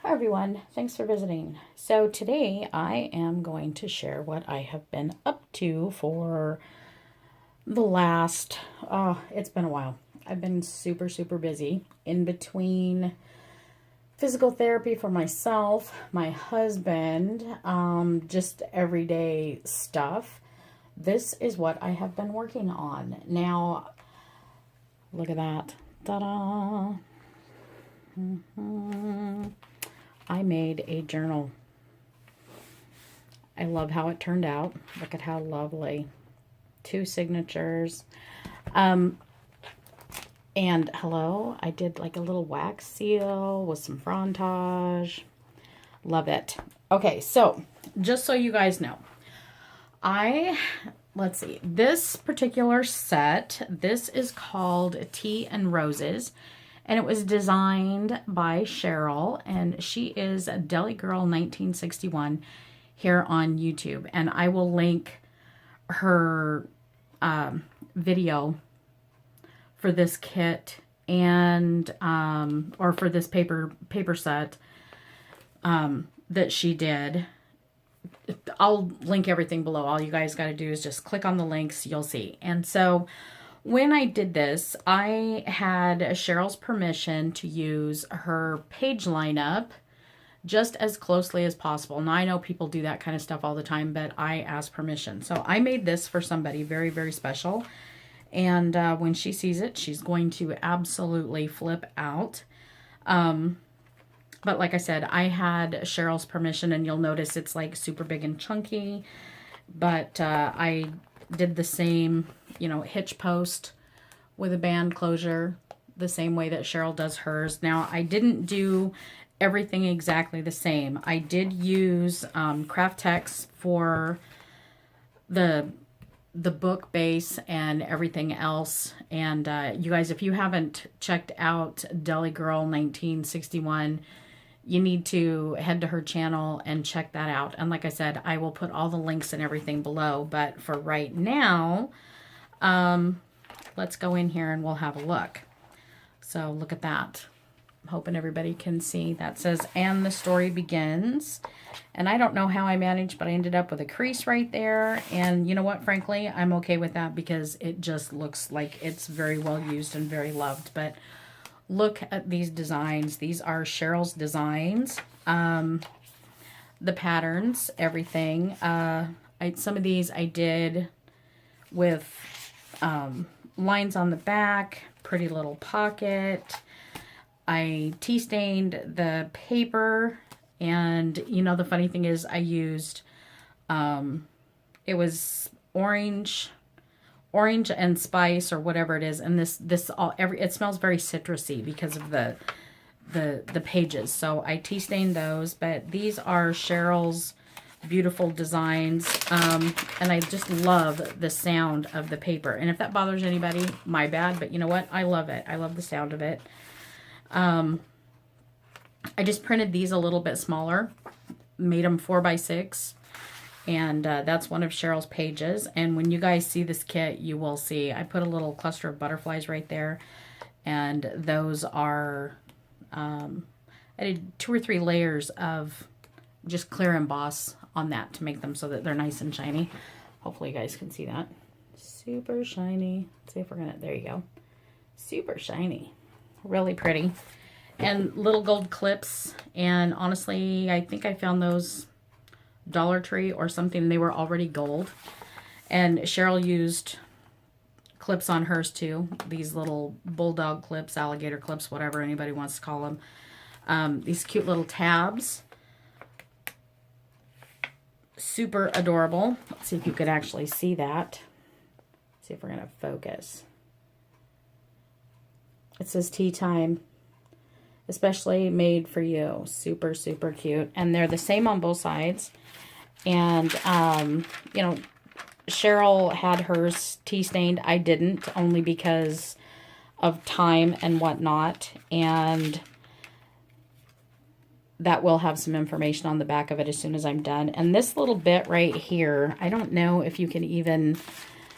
Hi everyone, thanks for visiting. So today I am going to share what I have been up to for the last, it's been a while. I've been super busy in between physical therapy for myself, my husband, just everyday stuff. This is what I have been working on. Now, look at that. Ta-da! I made a journal. I love how it turned out. Look at how lovely. 2 signatures. And hello, I did like a little wax seal with some frontage. Love it. Okay, so just so you guys know, let's see, this particular set, this is called Tea and Roses. And it was designed by Cheryl, and she is a Deli Girl 1961 here on YouTube. And I will link her video for this kit and or for this paper set that she did. I'll link everything below. All you guys got to do is just click on the links. You'll see. And so when I did this, I had Cheryl's permission to use her page lineup just as closely as possible. Now, I know people do that kind of stuff all the time, but I asked permission. So I made this for somebody very special. And when she sees it, she's going to absolutely flip out. But like I said, I had Cheryl's permission, and you'll notice it's like super big and chunky. But I did the same, hitch post with a band closure, the same way that Cheryl does hers. Now, I didn't do everything exactly the same. I did use craft text for the book base and everything else. And you guys, if you haven't checked out Deli Girl 1961, you need to head to her channel and check that out. And like I said, I will put all the links and everything below. But for right now, let's go in here and we'll have a look. So look at that. I'm hoping everybody can see. That says, "And the story begins." And I don't know how I managed, but I ended up with a crease right there. And you know what? Frankly, I'm okay with that because it just looks like it's very well used and very loved. But look at these designs. These are Cheryl's designs. The patterns, everything. Some of these I did with lines on the back, pretty little pocket. I tea stained the paper, and the funny thing is I used it was orange and spice or whatever it is, and it smells very citrusy because of the pages. So I tea stained those, but these are Cheryl's beautiful designs, and I just love the sound of the paper. And if that bothers anybody, my bad, but you know what? I love it. I love the sound of it. I just printed these a little bit smaller, made them 4x6, and that's one of Cheryl's pages. And when you guys see this kit, you will see I put a little cluster of butterflies right there, and those are I did 2 or 3 layers of just clear emboss on that to make them so that they're nice and shiny. Hopefully you guys can see that. Super shiny. Let's see if we're gonna, there you go. Super shiny. Really pretty. And little gold clips. And honestly, I think I found those Dollar Tree or something. They were already gold. And Cheryl used clips on hers too. These little bulldog clips, alligator clips, whatever anybody wants to call them. These cute little tabs. Super adorable. Let's see if you could actually see that. Let's see if we're going to focus. It says tea time, especially made for you. Super cute. And they're the same on both sides. And, Cheryl had hers tea stained. I didn't, only because of time and whatnot. And that will have some information on the back of it as soon as I'm done. And this little bit right here, I don't know if you can even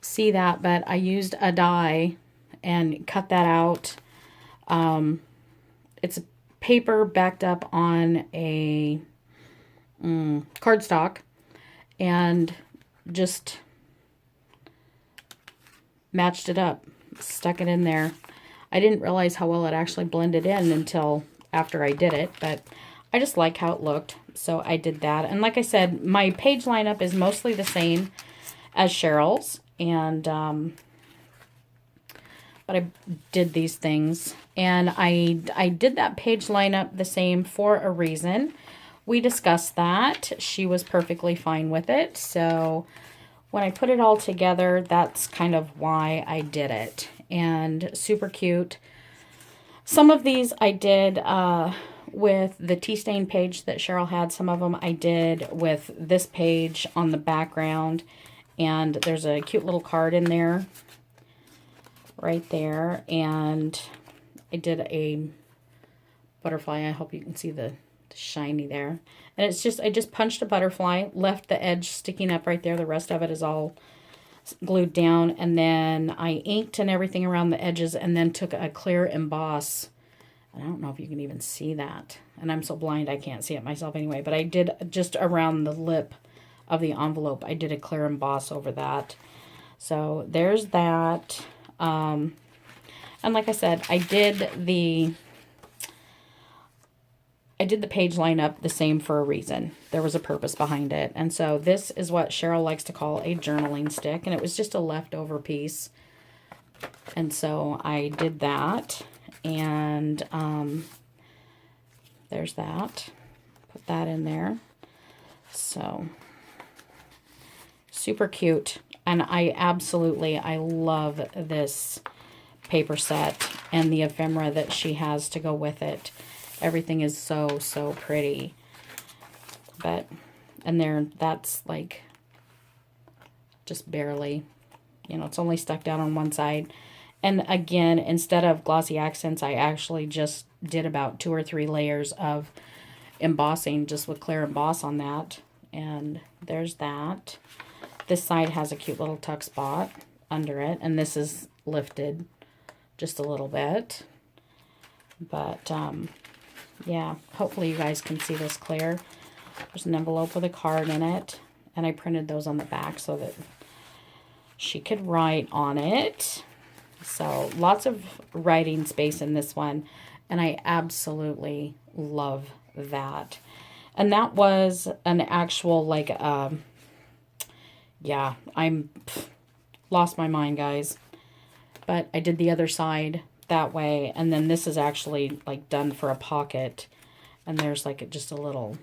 see that, but I used a die and cut that out. It's paper backed up on a cardstock and just matched it up, stuck it in there. I didn't realize how well it actually blended in until after I did it, but I just like how it looked, so I did that. And like I said, my page lineup is mostly the same as Cheryl's, and but I did these things, and I did that page lineup the same for a reason. We discussed that. She was perfectly fine with it, so when I put it all together, that's kind of why I did it. And super cute. Some of these I did with the tea stain page that Cheryl had. Some of them I did with this page on the background. And there's a cute little card in there. Right there. And I did a butterfly. I hope you can see the shiny there. And it's just, I just punched a butterfly, left the edge sticking up right there. The rest of it is all glued down. And then I inked and everything around the edges and then took a clear emboss. I don't know if you can even see that. And I'm so blind I can't see it myself anyway. But I did just around the lip of the envelope. I did a clear emboss over that. So there's that. And like I said, I did the page lineup the same for a reason. There was a purpose behind it. And so this is what Cheryl likes to call a journaling stick. And it was just a leftover piece. And so I did that. And there's that. Put that in there. So super cute. And I love this paper set and the ephemera that she has to go with it. Everything is so, so pretty. But, and there, that's like just barely, you know, it's only stuck down on one side. And again, instead of glossy accents, I actually just did about 2 or 3 layers of embossing just with clear emboss on that. And there's that. This side has a cute little tuck spot under it. And this is lifted just a little bit. But, yeah, hopefully you guys can see this clear. There's an envelope with a card in it. And I printed those on the back so that she could write on it. So lots of writing space in this one. And I absolutely love that. And that was an actual, like, yeah, lost my mind, guys. But I did the other side that way. And then this is actually, like, done for a pocket. And there's, like, just a little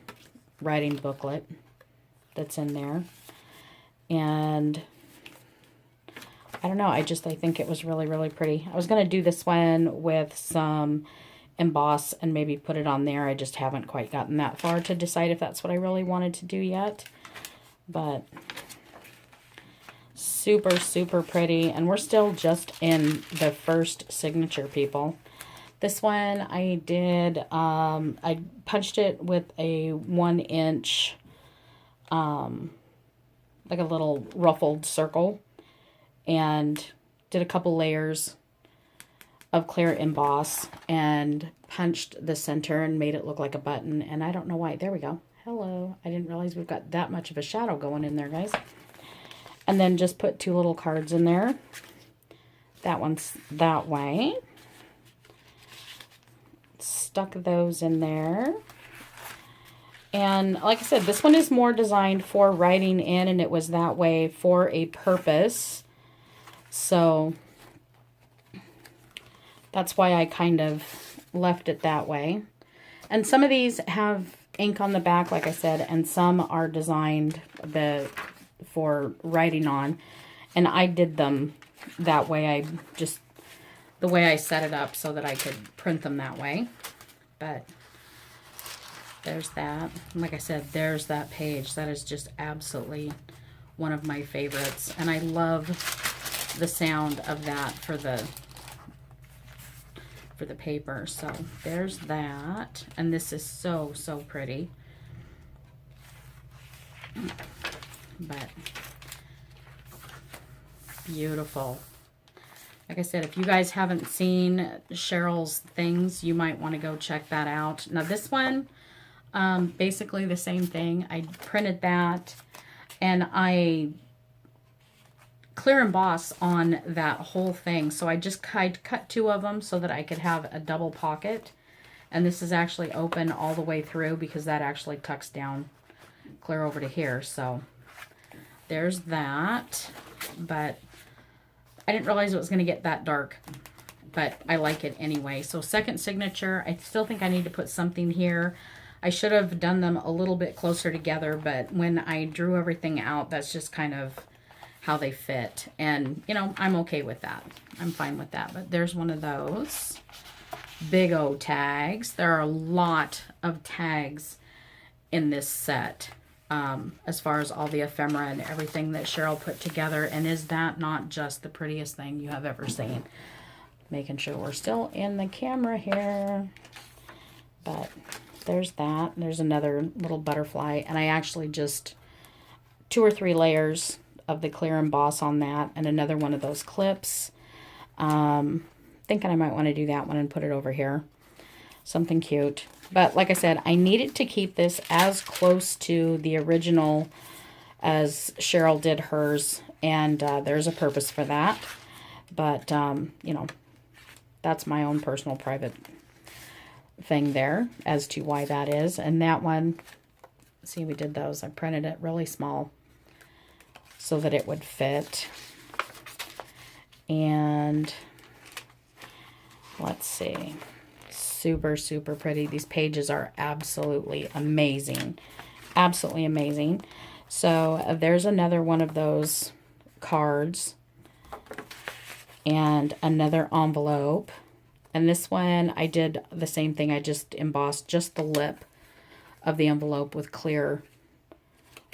writing booklet that's in there. And I don't know, I think it was really, really pretty. I was going to do this one with some emboss and maybe put it on there. I just haven't quite gotten that far to decide if that's what I really wanted to do yet. But super, super pretty. And we're still just in the first signature, people. This one I did, I punched it with a 1-inch, like a little ruffled circle. And did a couple layers of clear emboss and punched the center and made it look like a button. And I don't know why. There we go. Hello. I didn't realize we've got that much of a shadow going in there, guys. And then just put 2 little cards in there. That one's that way. Stuck those in there. And like I said, this one is more designed for writing in, and it was that way for a purpose. So that's why I kind of left it that way. And some of these have ink on the back, like I said, and some are designed for writing on. And I did them that way. The way I set it up so that I could print them that way. But there's that. And like I said, there's that page. That is just absolutely one of my favorites. And I love the sound of that for the paper. So there's that. And this is so, so pretty. But beautiful. Like I said, if you guys haven't seen Cheryl's things, you might want to go check that out. Now this one, basically the same thing. I printed that and I clear emboss on that whole thing. So I cut 2 of them so that I could have a double pocket. And this is actually open all the way through because that actually tucks down clear over to here. So there's that. But I didn't realize it was going to get that dark, but I like it anyway. So second signature, I still think I need to put something here. I should have done them a little bit closer together, but when I drew everything out, that's just kind of how they fit. And, you know, I'm okay with that. I'm fine with that. But there's one of those big O tags. There are a lot of tags in this set. As far as all the ephemera and everything that Cheryl put together. And is that not just the prettiest thing you have ever seen? Making sure we're still in the camera here. But there's that. There's another little butterfly. And I actually just 2 or 3 layers of the clear emboss on that. And another one of those clips. Thinking I might want to do that one and put it over here. Something cute. But like I said, I needed to keep this as close to the original as Cheryl did hers. And there's a purpose for that. But, you know, that's my own personal private thing there as to why that is. And that one, see, we did those. I printed it really small so that it would fit. And let's see. Super, super pretty. These pages are absolutely amazing. Absolutely amazing. So there's another one of those cards. And another envelope. And this one, I did the same thing. I just embossed just the lip of the envelope with clear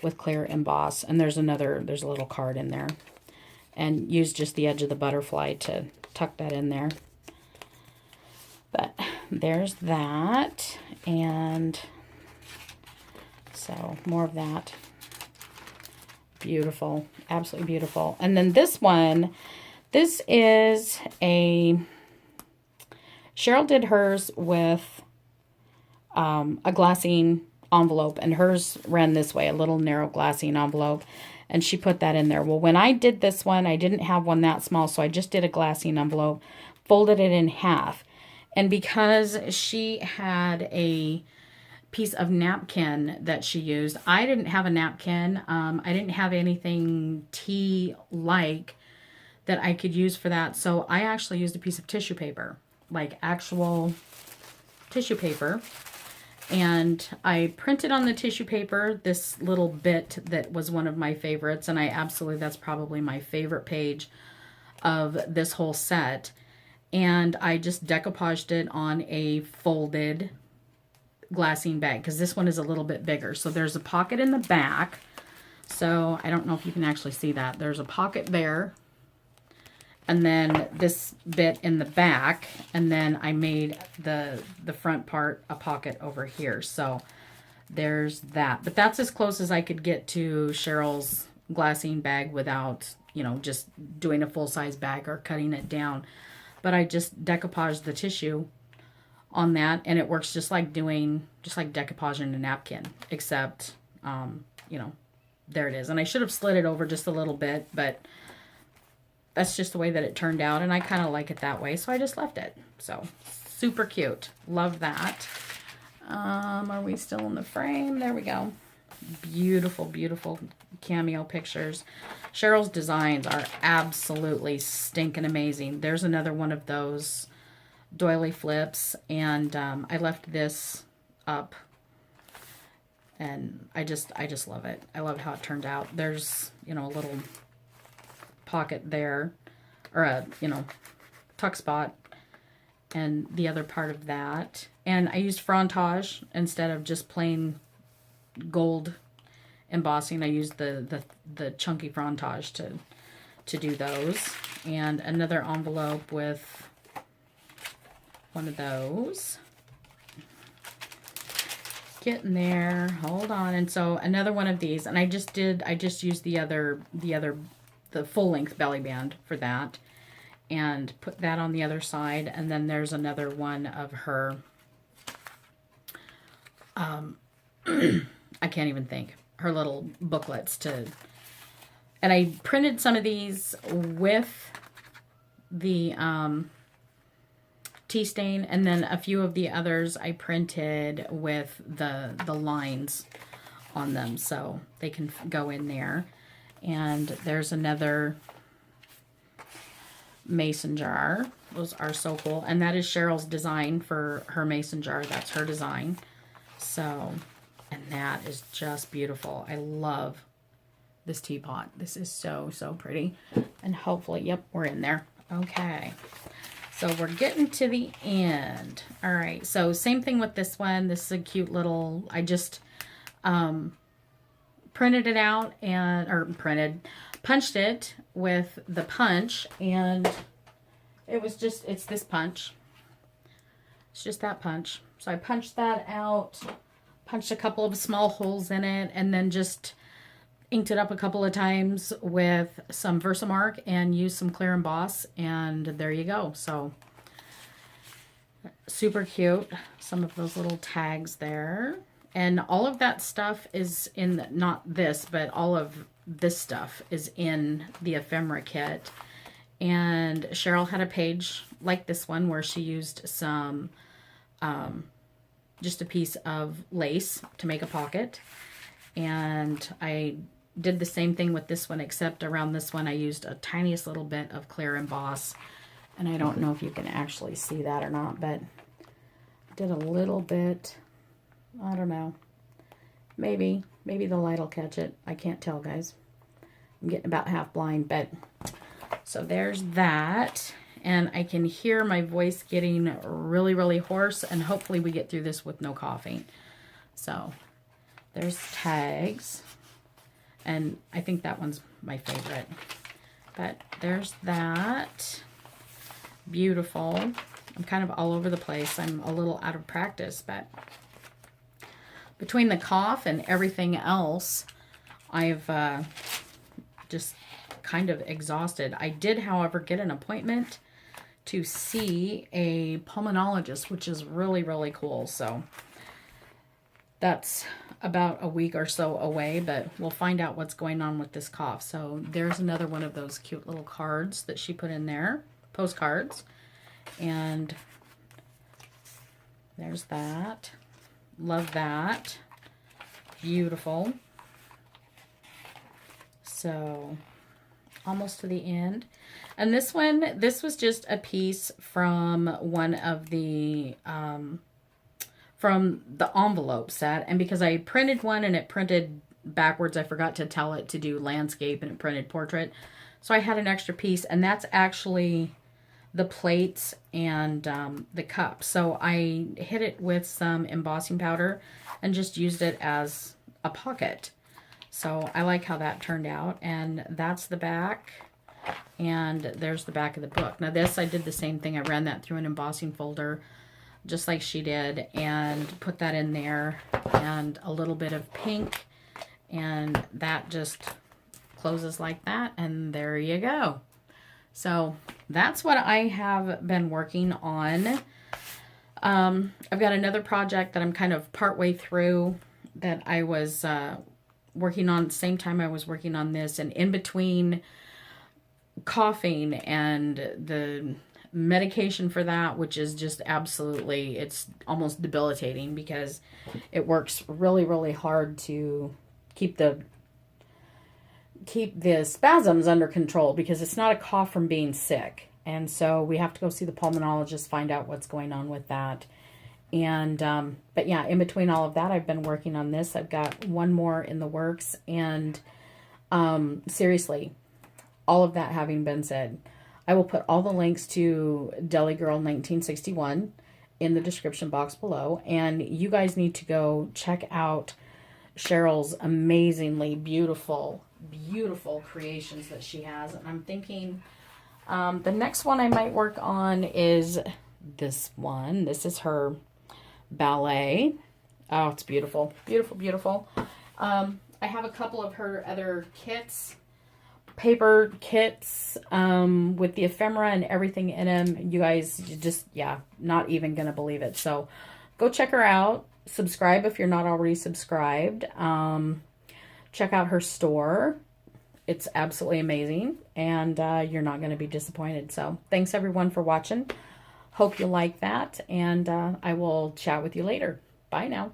emboss. And there's a little card in there. And used just the edge of the butterfly to tuck that in there. But there's that, and so more of that. Beautiful, absolutely beautiful. And then this one, this is Cheryl did hers with a glassine envelope, and hers ran this way, a little narrow glassine envelope, and she put that in there. Well, when I did this one, I didn't have one that small, so I just did a glassine envelope, folded it in half. And because she had a piece of napkin that she used, I didn't have a napkin. I didn't have anything tea-like that I could use for that. So I actually used a piece of tissue paper, like actual tissue paper. And I printed on the tissue paper this little bit that was one of my favorites. And that's probably my favorite page of this whole set. And I just decoupaged it on a folded glassine bag because this one is a little bit bigger. So there's a pocket in the back. So I don't know if you can actually see that. There's a pocket there. And then this bit in the back. And then I made the front part a pocket over here. So there's that. But that's as close as I could get to Cheryl's glassine bag without, you know, just doing a full-size bag or cutting it down. But I just decoupaged the tissue on that, and it works just like decoupaging a napkin, except, you know, there it is. And I should have slid it over just a little bit, but that's just the way that it turned out, and I kind of like it that way, so I just left it. So, super cute. Love that. Are we still in the frame? There we go. Beautiful, beautiful cameo pictures. Cheryl's designs are absolutely stinking amazing. There's another one of those doily flips, and I left this up, and I just love it. I love how it turned out. There's, you know, a little pocket there, or a, you know, tuck spot, and the other part of that. And I used frontage instead of just plain gold embossing. I used the chunky frontage to do those. And another envelope with one of those. Getting there. Hold on. And so another one of these, and I just used the full length belly band for that. and put that on the other side. And then there's another one of her, I can't even think, her little booklets to, and I printed some of these with the tea stain, and then a few of the others I printed with the lines on them so they can go in there. And there's another mason jar. Those are so cool. And that is Cheryl's design for her mason jar. That's her design. So, and that is just beautiful. I love this teapot. This is so, so pretty. And hopefully, yep, we're in there. Okay. So we're getting to the end. All right. So same thing with this one. This is a cute little, I just printed it out punched it with the punch, and it was just, it's this punch. It's just that punch. So I punched that out, punched a couple of small holes in it, and then just inked it up a couple of times with some Versamark and used some clear emboss, and there you go. So super cute. Some of those little tags there. And all of that stuff is in, not this, but all of this stuff is in the ephemera kit. And Cheryl had a page like this one where she used some, just a piece of lace to make a pocket. And I did the same thing with this one, except around this one I used a tiniest little bit of clear emboss. And I don't know if you can actually see that or not, but did a little bit. I don't know. Maybe the light will catch it. I can't tell, guys. I'm getting about half blind, but so there's that. And I can hear my voice getting really, really hoarse, and hopefully we get through this with no coughing. So there's tags, and I think that one's my favorite. But there's that. Beautiful. I'm kind of all over the place. I'm a little out of practice, but between the cough and everything else, I've just kind of exhausted. I did, however, get an appointment to see a pulmonologist, which is really, really cool. So that's about a week or so away, but we'll find out what's going on with this cough. So there's another one of those cute little cards that she put in there, postcards. And there's that. Love that. Beautiful. So almost to the end. And this one, this was just a piece from one of the from the envelope set. And because I printed one and it printed backwards, I forgot to tell it to do landscape, and it printed portrait. So I had an extra piece, and that's actually the plates and the cup. So I hit it with some embossing powder and just used it as a pocket. So I like how that turned out. And that's the back. And there's the back of the book. Now this, I did the same thing. I ran that through an embossing folder just like she did and put that in there, and a little bit of pink, and that just closes like that, and there you go. So that's what I have been working on. I've got another project that I'm kind of partway through that I was working on at the same time I was working on this, and in between coughing and the medication for that, which is just absolutely, it's almost debilitating because it works really, really hard to keep the spasms under control, because it's not a cough from being sick. And so we have to go see the pulmonologist, find out what's going on with that. And but yeah, in between all of that, I've been working on this. I've got one more in the works. And seriously, all of that having been said, I will put all the links to Deli Girl 1961 in the description box below. And you guys need to go check out Cheryl's amazingly beautiful, beautiful creations that she has. And I'm thinking the next one I might work on is this one. This is her ballet. Oh, it's beautiful. Beautiful, beautiful. I have a couple of her other kits paper kits with the ephemera and everything in them. You guys, you just, yeah, not even going to believe it. So go check her out. Subscribe if you're not already subscribed. Check out her store. It's absolutely amazing, and you're not going to be disappointed. So thanks everyone for watching. Hope you like that, and I will chat with you later. Bye now.